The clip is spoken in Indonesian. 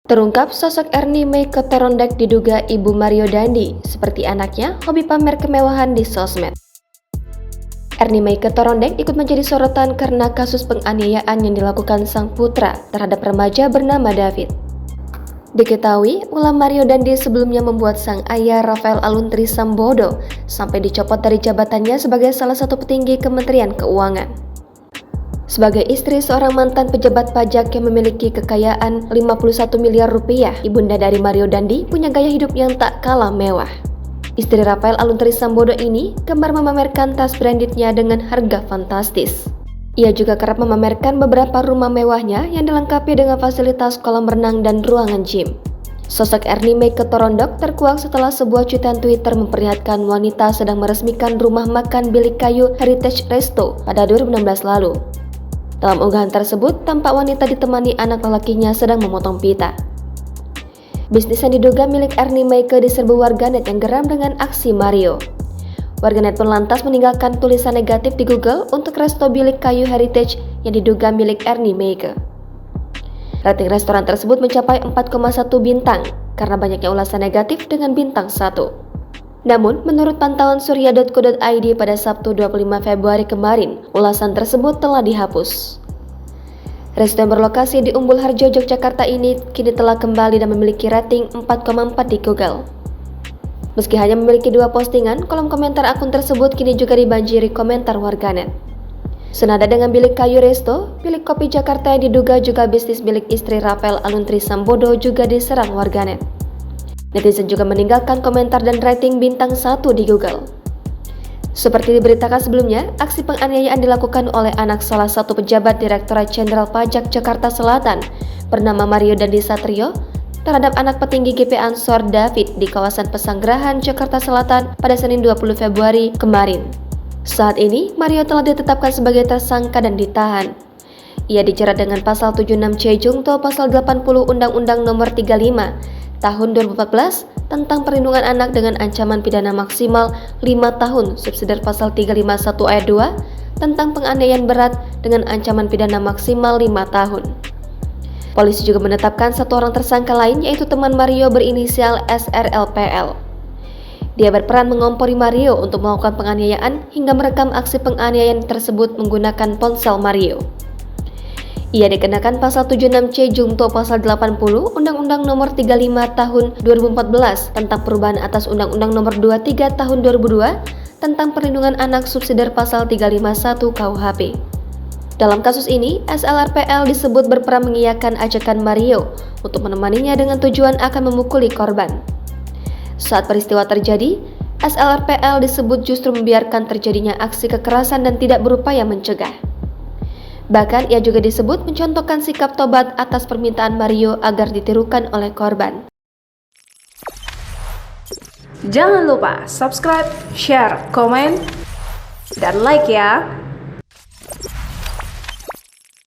Terungkap sosok Ernie May Ketorondek diduga ibu Mario Dandi, seperti anaknya hobi pamer kemewahan di sosmed. Ernie May Ketorondek ikut menjadi sorotan karena kasus penganiayaan yang dilakukan sang putra terhadap remaja bernama David. Diketahui, ulah Mario Dandi sebelumnya membuat sang ayah Rafael Aluntri Sambodo sampai dicopot dari jabatannya sebagai salah satu petinggi Kementerian Keuangan. Sebagai istri seorang mantan pejabat pajak yang memiliki kekayaan 51 miliar rupiah, ibunda dari Mario Dandi punya gaya hidup yang tak kalah mewah. Istri Rafael Aluntri Sambodo ini gemar memamerkan tas brandednya dengan harga fantastis. Ia juga kerap memamerkan beberapa rumah mewahnya yang dilengkapi dengan fasilitas kolam renang dan ruangan gym. Sosok Ernie May Ketorondek terkuak setelah sebuah cuitan Twitter memperlihatkan wanita sedang meresmikan rumah makan bilik kayu Heritage Resto pada 2016 lalu. Dalam unggahan tersebut, tampak wanita ditemani anak lelakinya sedang memotong pita. Bisnis yang diduga milik Ernie May diserbu warganet yang geram dengan aksi Mario. Warganet pun lantas meninggalkan tulisan negatif di Google untuk resto bilik kayu Heritage yang diduga milik Ernie May. Rating restoran tersebut mencapai 4,1 bintang karena banyaknya ulasan negatif dengan bintang 1. Namun, menurut pantauan surya.co.id pada Sabtu 25 Februari kemarin, ulasan tersebut telah dihapus. Resto yang berlokasi di Umbul Harjo, Yogyakarta ini kini telah kembali dan memiliki rating 4,4 di Google. Meski hanya memiliki 2 postingan, kolom komentar akun tersebut kini juga dibanjiri komentar warganet. Senada dengan bilik kayu resto, bilik kopi Jakarta yang diduga juga bisnis milik istri Rafael Aluntri Sambodo juga diserang warganet. Netizen juga meninggalkan komentar dan rating bintang 1 di Google. Seperti diberitakan sebelumnya, aksi penganiayaan dilakukan oleh anak salah satu pejabat Direktorat Jenderal Pajak Jakarta Selatan bernama Mario Dandi Satrio terhadap anak petinggi GP Ansor David di kawasan Pesanggerahan, Jakarta Selatan pada Senin 20 Februari kemarin. Saat ini, Mario telah ditetapkan sebagai tersangka dan ditahan. Ia dijerat dengan pasal 76C Jungto pasal 80 Undang-Undang Nomor 35 Tahun 2014 tentang perlindungan anak dengan ancaman pidana maksimal 5 tahun subsidiar pasal 351 ayat 2 tentang penganiayaan berat dengan ancaman pidana maksimal 5 tahun. Polisi juga menetapkan satu orang tersangka lain yaitu teman Mario berinisial SRLPL. Dia berperan mengompori Mario untuk melakukan penganiayaan hingga merekam aksi penganiayaan tersebut menggunakan ponsel Mario. Ia dikenakan pasal 76C Jungto pasal 80 Undang-Undang Nomor 35 Tahun 2014 tentang perubahan atas Undang-Undang Nomor 23 Tahun 2002 tentang perlindungan anak subsidiar pasal 351 KUHP. Dalam kasus ini, SLRPL disebut berperan mengiyakan ajakan Mario untuk menemaninya dengan tujuan akan memukuli korban. Saat peristiwa terjadi, SLRPL disebut justru membiarkan terjadinya aksi kekerasan dan tidak berupaya mencegah. Bahkan ia juga disebut mencontohkan sikap tobat atas permintaan Mario agar ditirukan oleh korban. Jangan lupa subscribe, share, komen, dan like ya!